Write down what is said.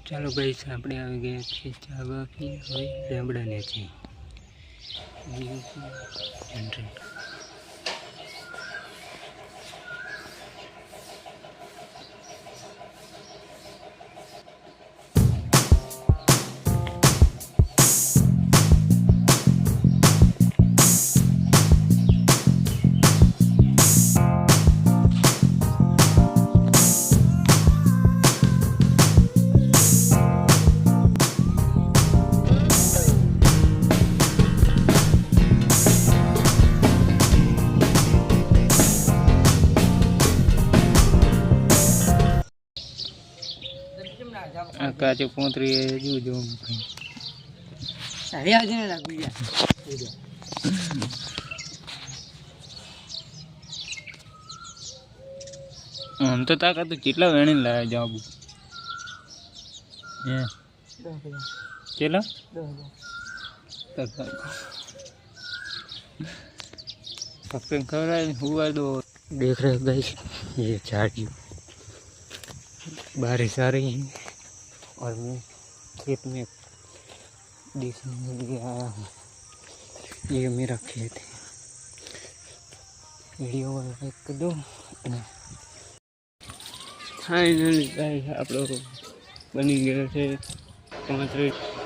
ચાલો ગાઈસ આપણે આવી ગયા છીએ ચા બાફી હવે લેમડાને છે કાચો પોતરી જોજો સારી આવજે ને લાગી ગયા આમ તો તાકાત કેટલા વેણી લાયા જાવ હે 10,000 કેટલા 10,000 पक्के खबर है हुआ तो देख रहे हो गाइस ये झाड़ियों बारिश आ रही है और मैं खेत में देखने के लिए आया हूँ। ये मेरा खेत है वीडियो लाइक कर दो। फाइनली गाइस आप लोग बनी गए थे 5